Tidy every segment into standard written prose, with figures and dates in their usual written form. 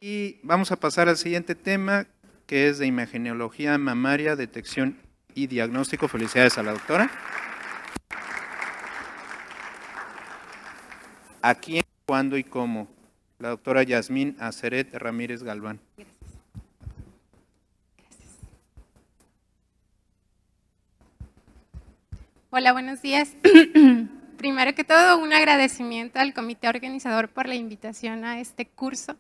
Y vamos a pasar al siguiente tema, que es de imagenología mamaria, detección y diagnóstico. Felicidades a la doctora. ¿A quién, cuándo y cómo? La doctora Yasmín Aceret Ramírez Galván. Gracias. Hola, buenos días. Primero que todo, un agradecimiento al comité organizador por la invitación a este curso.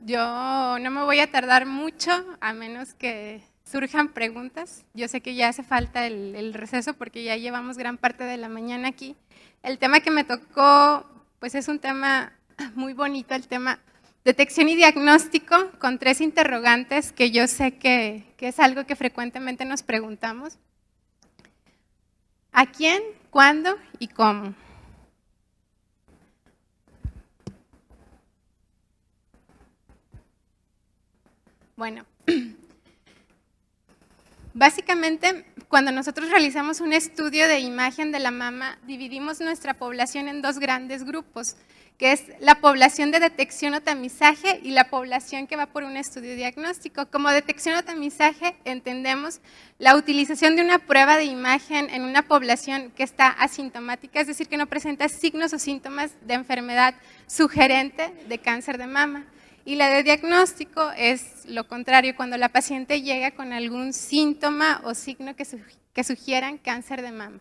Yo no me voy a tardar mucho, a menos que surjan preguntas. Yo sé que ya hace falta el receso porque ya llevamos gran parte de la mañana aquí. El tema que me tocó, pues es un tema muy bonito, el tema detección y diagnóstico, con 3 interrogantes que yo sé que es algo que frecuentemente nos preguntamos. ¿A quién, cuándo y cómo? Bueno, básicamente, cuando nosotros realizamos un estudio de imagen de la mama, dividimos nuestra población en 2 grandes grupos, que es la población de detección o tamizaje y la población que va por un estudio diagnóstico. Como detección o tamizaje entendemos la utilización de una prueba de imagen en una población que está asintomática, es decir, que no presenta signos o síntomas de enfermedad sugerente de cáncer de mama. Y la de diagnóstico es lo contrario, cuando la paciente llega con algún síntoma o signo que sugieran cáncer de mama.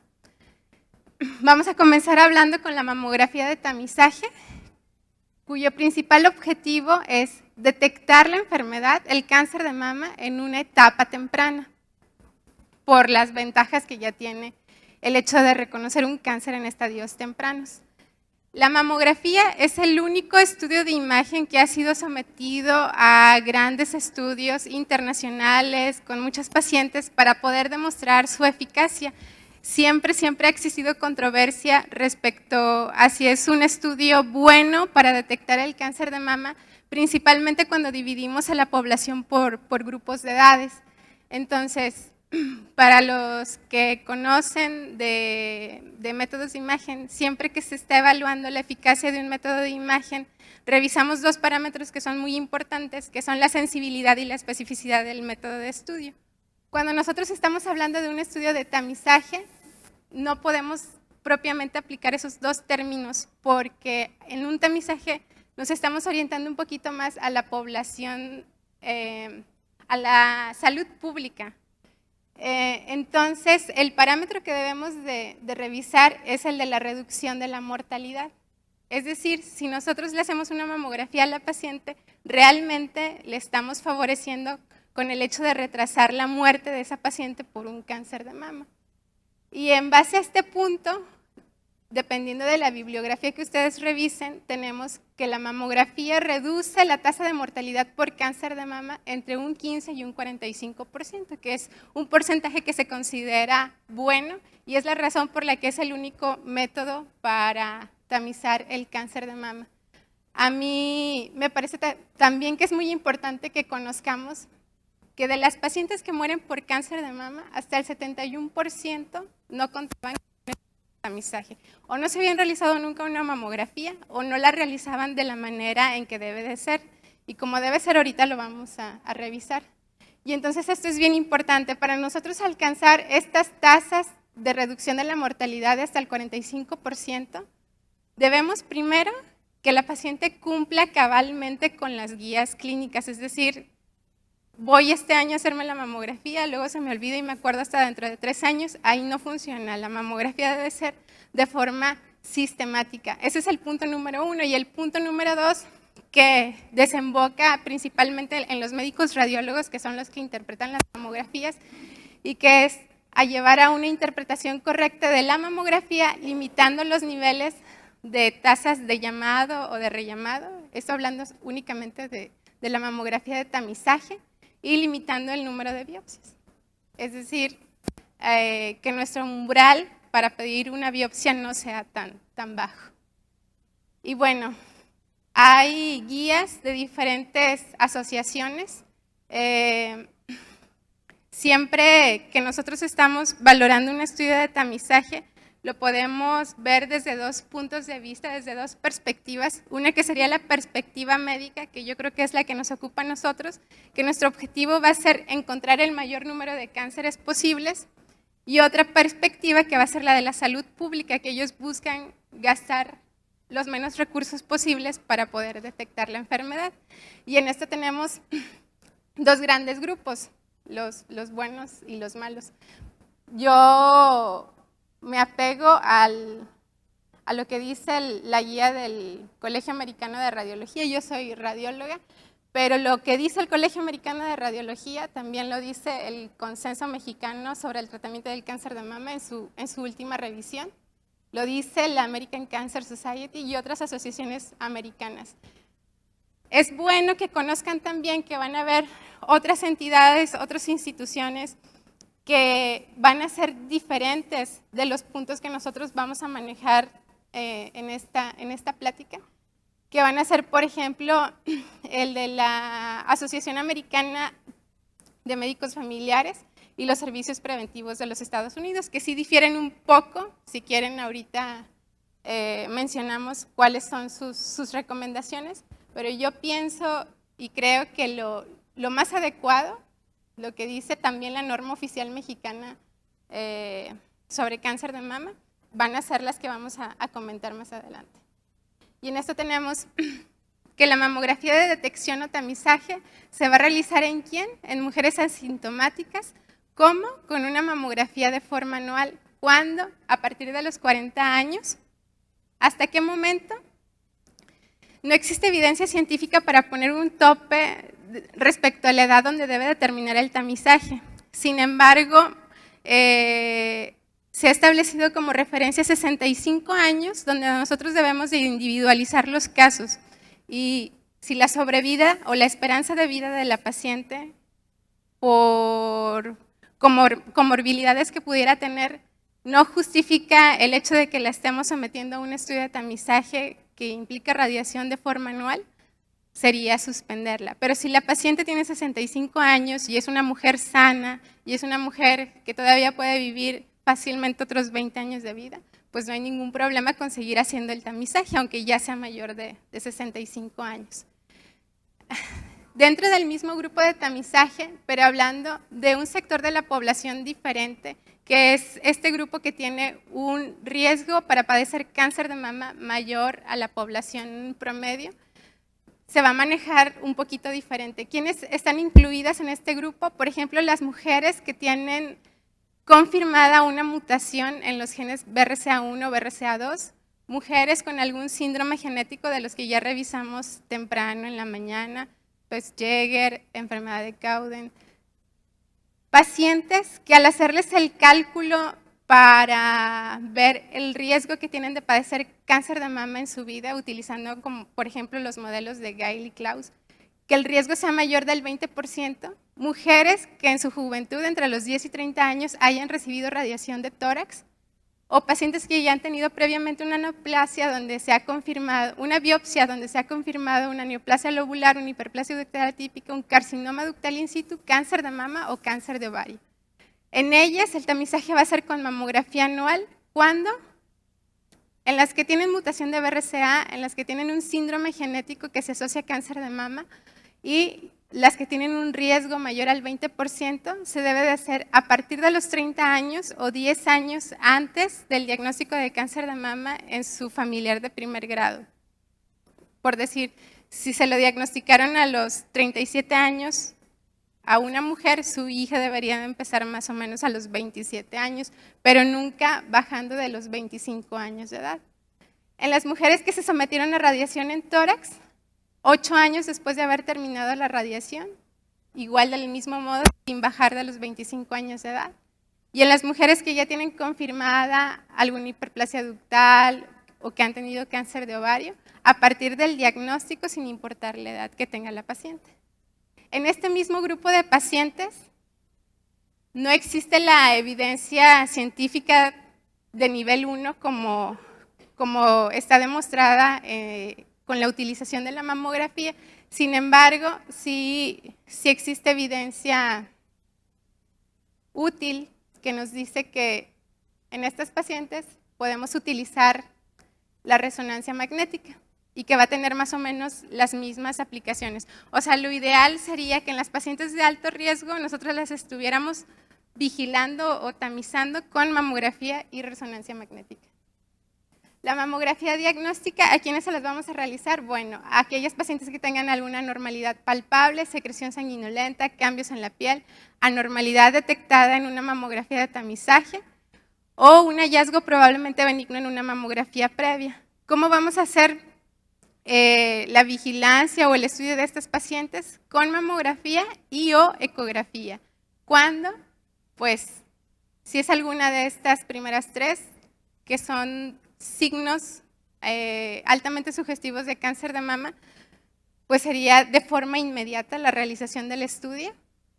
Vamos a comenzar hablando con la mamografía de tamizaje, cuyo principal objetivo es detectar la enfermedad, el cáncer de mama, en una etapa temprana, por las ventajas que ya tiene el hecho de reconocer un cáncer en estadios tempranos. La mamografía es el único estudio de imagen que ha sido sometido a grandes estudios internacionales con muchos pacientes para poder demostrar su eficacia. Siempre ha existido controversia respecto a si es un estudio bueno para detectar el cáncer de mama, principalmente cuando dividimos a la población por grupos de edades. Entonces, para los que conocen de métodos de imagen, siempre que se está evaluando la eficacia de un método de imagen, revisamos 2 parámetros que son muy importantes, que son la sensibilidad y la especificidad del método de estudio. Cuando nosotros estamos hablando de un estudio de tamizaje, no podemos propiamente aplicar esos 2 términos, porque en un tamizaje nos estamos orientando un poquito más a la población, a la salud pública. Entonces, el parámetro que debemos de revisar es el de la reducción de la mortalidad. Es decir, si nosotros le hacemos una mamografía a la paciente, realmente le estamos favoreciendo con el hecho de retrasar la muerte de esa paciente por un cáncer de mama. Y en base a este punto, dependiendo de la bibliografía que ustedes revisen, tenemos que la mamografía reduce la tasa de mortalidad por cáncer de mama entre un 15 y un 45%, que es un porcentaje que se considera bueno y es la razón por la que es el único método para tamizar el cáncer de mama. A mí me parece también que es muy importante que conozcamos que de las pacientes que mueren por cáncer de mama, hasta el 71% no contaban con tamizaje, o no se habían realizado nunca una mamografía, o no la realizaban de la manera en que debe de ser, y como debe ser ahorita lo vamos a revisar. Y entonces esto es bien importante, para nosotros alcanzar estas tasas de reducción de la mortalidad de hasta el 45%, debemos primero que la paciente cumpla cabalmente con las guías clínicas, es decir, voy este año a hacerme la mamografía, luego se me olvida y me acuerdo hasta dentro de 3 años, ahí no funciona, la mamografía debe ser de forma sistemática. Ese es el punto número 1. Y el punto número 2, que desemboca principalmente en los médicos radiólogos, que son los que interpretan las mamografías, y que es a llevar a una interpretación correcta de la mamografía, limitando los niveles de tasas de llamado o de rellamado, esto hablando únicamente de la mamografía de tamizaje, y limitando el número de biopsias. Es decir, que nuestro umbral para pedir una biopsia no sea tan bajo. Y bueno, hay guías de diferentes asociaciones. Siempre que nosotros estamos valorando un estudio de tamizaje, lo podemos ver desde dos puntos de vista, desde dos perspectivas. Una que sería la perspectiva médica, que yo creo que es la que nos ocupa a nosotros, que nuestro objetivo va a ser encontrar el mayor número de cánceres posibles, y otra perspectiva que va a ser la de la salud pública, que ellos buscan gastar los menos recursos posibles para poder detectar la enfermedad. Y en esto tenemos dos grandes grupos, los buenos y los malos. Yo me apego a lo que dice la guía del Colegio Americano de Radiología. Yo soy radióloga, pero lo que dice el Colegio Americano de Radiología también lo dice el Consenso Mexicano sobre el Tratamiento del Cáncer de Mama en su última revisión. Lo dice la American Cancer Society y otras asociaciones americanas. Es bueno que conozcan también que van a haber otras entidades, otras instituciones que van a ser diferentes de los puntos que nosotros vamos a manejar en esta plática, que van a ser, por ejemplo, el de la Asociación Americana de Médicos Familiares y los Servicios Preventivos de los Estados Unidos, que sí difieren un poco. Si quieren, ahorita mencionamos cuáles son sus recomendaciones, pero yo pienso y creo que lo más adecuado, lo que dice también la norma oficial mexicana sobre cáncer de mama, van a ser las que vamos a comentar más adelante. Y en esto tenemos que la mamografía de detección o tamizaje se va a realizar ¿en quién? En mujeres asintomáticas. ¿Cómo? Con una mamografía de forma anual. ¿Cuándo? A partir de los 40 años. ¿Hasta qué momento? No existe evidencia científica para poner un tope respecto a la edad donde debe determinar el tamizaje. Sin embargo, se ha establecido como referencia 65 años, donde nosotros debemos de individualizar los casos. Y si la sobrevida o la esperanza de vida de la paciente por comorbilidades que pudiera tener no justifica el hecho de que la estemos sometiendo a un estudio de tamizaje que implica radiación de forma anual, sería suspenderla. Pero si la paciente tiene 65 años y es una mujer sana y es una mujer que todavía puede vivir fácilmente otros 20 años de vida, pues no hay ningún problema con seguir haciendo el tamizaje, aunque ya sea mayor de 65 años. Dentro del mismo grupo de tamizaje, pero hablando de un sector de la población diferente, que es este grupo que tiene un riesgo para padecer cáncer de mama mayor a la población promedio, se va a manejar un poquito diferente. ¿Quiénes están incluidas en este grupo? Por ejemplo, las mujeres que tienen confirmada una mutación en los genes BRCA1 o BRCA2, mujeres con algún síndrome genético de los que ya revisamos temprano en la mañana, pues Jäger, enfermedad de Cowden, pacientes que al hacerles el cálculo para ver el riesgo que tienen de padecer cáncer de mama en su vida, utilizando como por ejemplo los modelos de Gail y Klaus, que el riesgo sea mayor del 20%, mujeres que en su juventud, entre los 10 y 30 años, hayan recibido radiación de tórax, o pacientes que ya han tenido previamente una neoplasia donde se ha confirmado, una biopsia donde se ha confirmado una neoplasia lobular, una hiperplasia ductal atípica, un carcinoma ductal in situ, cáncer de mama o cáncer de ovario. En ellas el tamizaje va a ser con mamografía anual. ¿Cuándo? En las que tienen mutación de BRCA, en las que tienen un síndrome genético que se asocia a cáncer de mama, y las que tienen un riesgo mayor al 20%, se debe de hacer a partir de los 30 años o 10 años antes del diagnóstico de cáncer de mama en su familiar de primer grado. Por decir, si se lo diagnosticaron a los 37 años a una mujer, su hija debería de empezar más o menos a los 27 años, pero nunca bajando de los 25 años de edad. En las mujeres que se sometieron a radiación en tórax, 8 años después de haber terminado la radiación, igual del mismo modo, sin bajar de los 25 años de edad. Y en las mujeres que ya tienen confirmada alguna hiperplasia ductal o que han tenido cáncer de ovario, a partir del diagnóstico sin importar la edad que tenga la paciente. En este mismo grupo de pacientes no existe la evidencia científica de nivel 1 como está demostrada con la utilización de la mamografía. Sin embargo, sí existe evidencia útil que nos dice que en estas pacientes podemos utilizar la resonancia magnética y que va a tener más o menos las mismas aplicaciones. O sea, lo ideal sería que en las pacientes de alto riesgo nosotros las estuviéramos vigilando o tamizando con mamografía y resonancia magnética. La mamografía diagnóstica, ¿a quiénes se las vamos a realizar? Bueno, a aquellas pacientes que tengan alguna anormalidad palpable, secreción sanguinolenta, cambios en la piel, anormalidad detectada en una mamografía de tamizaje o un hallazgo probablemente benigno en una mamografía previa. ¿Cómo vamos a hacer la vigilancia o el estudio de estas pacientes? Con mamografía y o ecografía. ¿Cuándo? Pues si es alguna de estas primeras tres, que son signos altamente sugestivos de cáncer de mama, pues sería de forma inmediata la realización del estudio.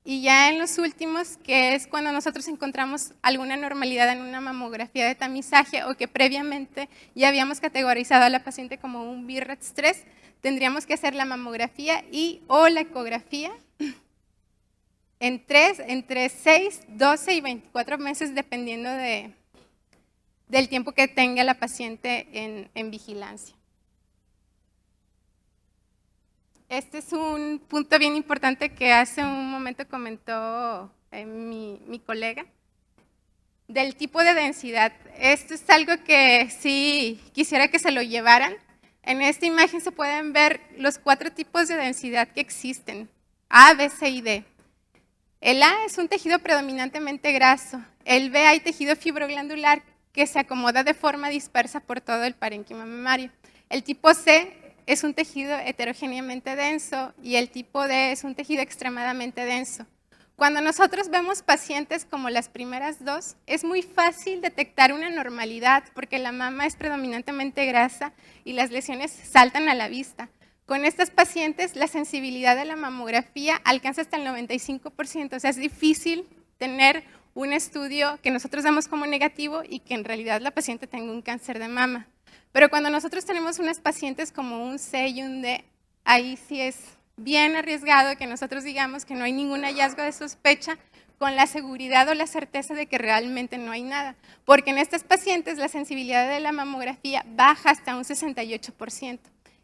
Y ya en los últimos, que es cuando nosotros encontramos alguna anormalidad en una mamografía de tamizaje o que previamente ya habíamos categorizado a la paciente como un BRAF 3, tendríamos que hacer la mamografía y o la ecografía entre 6, 12 y 24 meses, dependiendo del tiempo que tenga la paciente en vigilancia. Este es un punto bien importante que hace un momento comentó mi colega, del tipo de densidad. Esto es algo que sí quisiera que se lo llevaran. En esta imagen se pueden ver los 4 tipos de densidad que existen, A, B, C y D. El A es un tejido predominantemente graso. El B hay tejido fibroglandular que se acomoda de forma dispersa por todo el parénquima mamario. El tipo C es un tejido heterogéneamente denso y el tipo D es un tejido extremadamente denso. Cuando nosotros vemos pacientes como las primeras dos, es muy fácil detectar una anormalidad porque la mama es predominantemente grasa y las lesiones saltan a la vista. Con estas pacientes, la sensibilidad de la mamografía alcanza hasta el 95%, o sea, es difícil tener un estudio que nosotros damos como negativo y que en realidad la paciente tenga un cáncer de mama. Pero cuando nosotros tenemos unas pacientes como un C y un D, ahí sí es bien arriesgado que nosotros digamos que no hay ningún hallazgo de sospecha con la seguridad o la certeza de que realmente no hay nada. Porque en estas pacientes la sensibilidad de la mamografía baja hasta un 68%.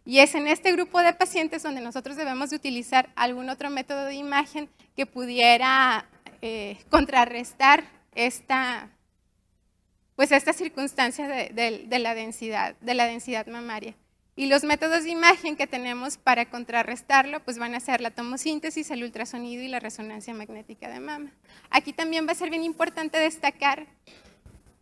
Y es en este grupo de pacientes donde nosotros debemos de utilizar algún otro método de imagen que pudiera contrarrestar esta circunstancia de la densidad mamaria. Y los métodos de imagen que tenemos para contrarrestarlo pues van a ser la tomosíntesis, el ultrasonido y la resonancia magnética de mama. Aquí también va a ser bien importante destacar,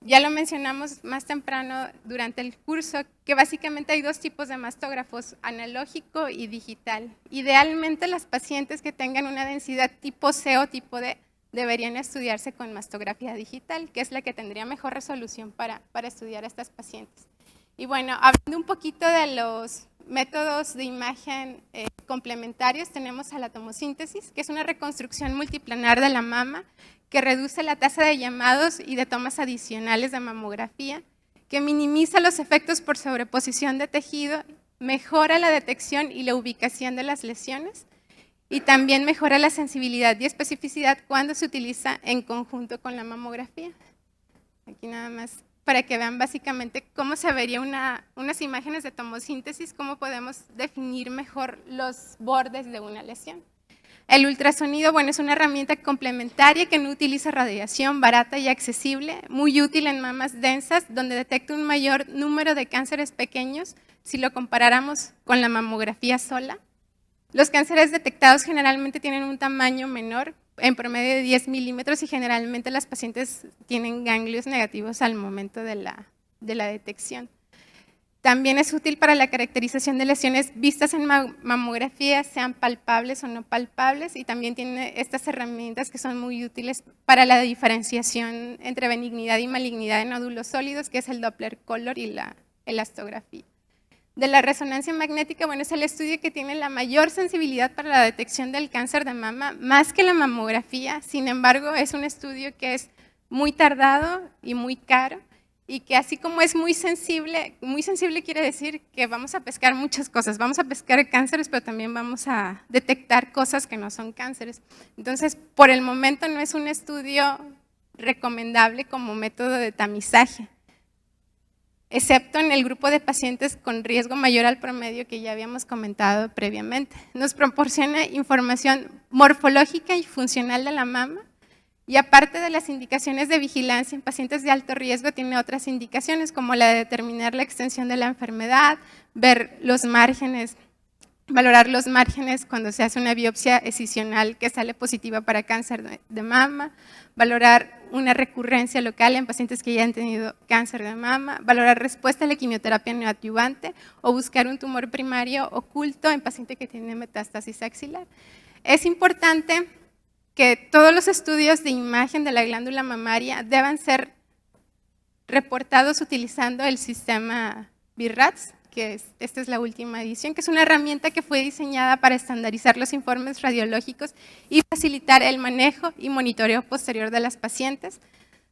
ya lo mencionamos más temprano durante el curso, que básicamente hay 2 tipos de mastógrafos, analógico y digital. Idealmente las pacientes que tengan una densidad tipo C o tipo D deberían estudiarse con mastografía digital, que es la que tendría mejor resolución para estudiar a estas pacientes. Y bueno, hablando un poquito de los métodos de imagen complementarios, tenemos a la tomosíntesis, que es una reconstrucción multiplanar de la mama, que reduce la tasa de llamados y de tomas adicionales de mamografía, que minimiza los efectos por sobreposición de tejido, mejora la detección y la ubicación de las lesiones, y también mejora la sensibilidad y especificidad cuando se utiliza en conjunto con la mamografía. Aquí nada más para que vean básicamente cómo se vería unas imágenes de tomosíntesis, cómo podemos definir mejor los bordes de una lesión. El ultrasonido, bueno, es una herramienta complementaria que no utiliza radiación, barata y accesible, muy útil en mamas densas, donde detecta un mayor número de cánceres pequeños si lo comparáramos con la mamografía sola. Los cánceres detectados generalmente tienen un tamaño menor, en promedio de 10 milímetros, y generalmente las pacientes tienen ganglios negativos al momento de la detección. También es útil para la caracterización de lesiones vistas en mamografía, sean palpables o no palpables, y también tiene estas herramientas que son muy útiles para la diferenciación entre benignidad y malignidad de nódulos sólidos, que es el Doppler Color y la elastografía. De la resonancia magnética, bueno, es el estudio que tiene la mayor sensibilidad para la detección del cáncer de mama, más que la mamografía. Sin embargo, es un estudio que es muy tardado y muy caro, y que así como es muy sensible quiere decir que vamos a pescar muchas cosas. Vamos a pescar cánceres, pero también vamos a detectar cosas que no son cánceres. Entonces, por el momento no es un estudio recomendable como método de tamizaje. excepto en el grupo de pacientes con riesgo mayor al promedio que ya habíamos comentado previamente. Nos proporciona información morfológica y funcional de la mama, y aparte de las indicaciones de vigilancia en pacientes de alto riesgo, tiene otras indicaciones como la de determinar la extensión de la enfermedad, ver los márgenes, valorar los márgenes cuando se hace una biopsia excisional que sale positiva para cáncer de mama, valorar una recurrencia local en pacientes que ya han tenido cáncer de mama, valorar respuesta a la quimioterapia neoadyuvante o buscar un tumor primario oculto en paciente que tiene metástasis axilar. Es importante que todos los estudios de imagen de la glándula mamaria deban ser reportados utilizando el sistema BIRADS, que esta es la última edición, que es una herramienta que fue diseñada para estandarizar los informes radiológicos y facilitar el manejo y monitoreo posterior de las pacientes.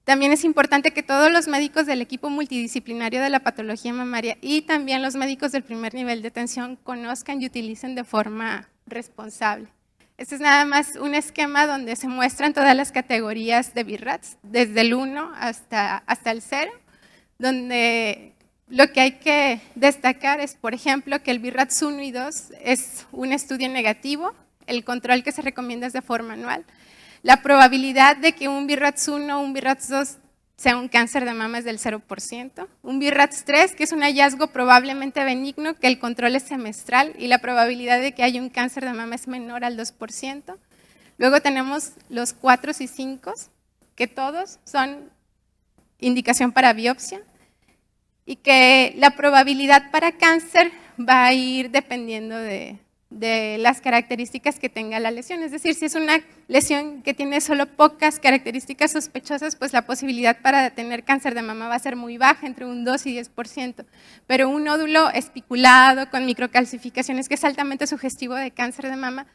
También es importante que todos los médicos del equipo multidisciplinario de la patología mamaria y también los médicos del primer nivel de atención conozcan y utilicen de forma responsable. Este es nada más un esquema donde se muestran todas las categorías de BIRADS, desde el 1 hasta el 0, donde lo que hay que destacar es, por ejemplo, que el BIRADS 1 y 2 es un estudio negativo, el control que se recomienda es de forma anual. La probabilidad de que un BIRADS 1 o un BIRADS 2 sea un cáncer de mama es del 0%. Un BIRADS 3, que es un hallazgo probablemente benigno, que el control es semestral y la probabilidad de que haya un cáncer de mama es menor al 2%. Luego tenemos los 4 y 5, que todos son indicación para biopsia y que la probabilidad para cáncer va a ir dependiendo de las características que tenga la lesión. Es decir, si es una lesión que tiene solo pocas características sospechosas, pues la posibilidad para tener cáncer de mama va a ser muy baja, entre un 2 y 10%. Pero un nódulo especulado con microcalcificaciones que es altamente sugestivo de cáncer de mama,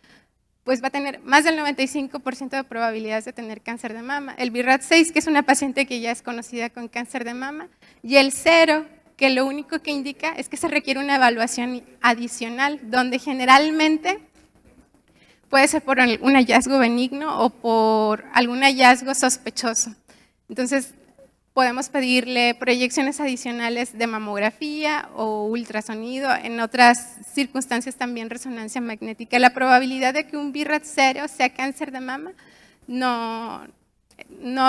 pues va a tener más del 95% de probabilidades de tener cáncer de mama. El BIRADS 6, que es una paciente que ya es conocida con cáncer de mama, y el 0, que lo único que indica es que se requiere una evaluación adicional, donde generalmente puede ser por un hallazgo benigno o por algún hallazgo sospechoso. Entonces, podemos pedirle proyecciones adicionales de mamografía o ultrasonido, en otras circunstancias también resonancia magnética. La probabilidad de que un BIRADS 0 sea cáncer de mama no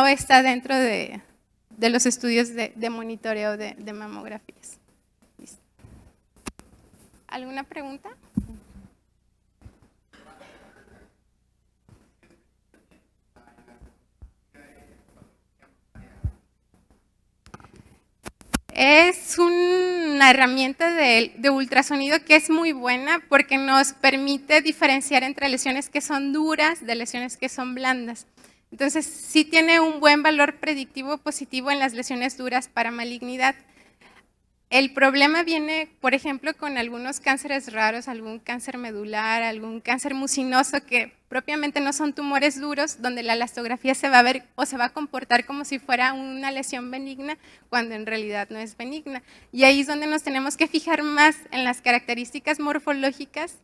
está dentro de los estudios de monitoreo de mamografías. ¿Listo? ¿Alguna pregunta? Es una herramienta de ultrasonido que es muy buena porque nos permite diferenciar entre lesiones que son duras de lesiones que son blandas. Entonces, sí tiene un buen valor predictivo positivo en las lesiones duras para malignidad. El problema viene, por ejemplo, con algunos cánceres raros, algún cáncer medular, algún cáncer mucinoso que propiamente no son tumores duros, donde la elastografía se va a ver o se va a comportar como si fuera una lesión benigna, cuando en realidad no es benigna. Y ahí es donde nos tenemos que fijar más en las características morfológicas,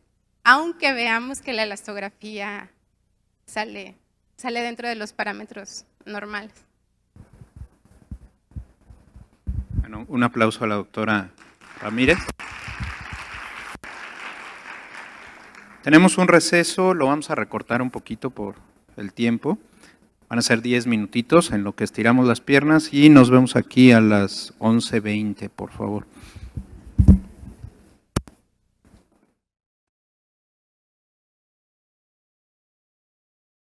aunque veamos que la elastografía sale dentro de los parámetros normales. Bueno, un aplauso a la doctora Ramírez. Tenemos un receso, lo vamos a recortar un poquito por el tiempo. Van a ser 10 minutitos en lo que estiramos las piernas y nos vemos aquí a las 11:20, por favor.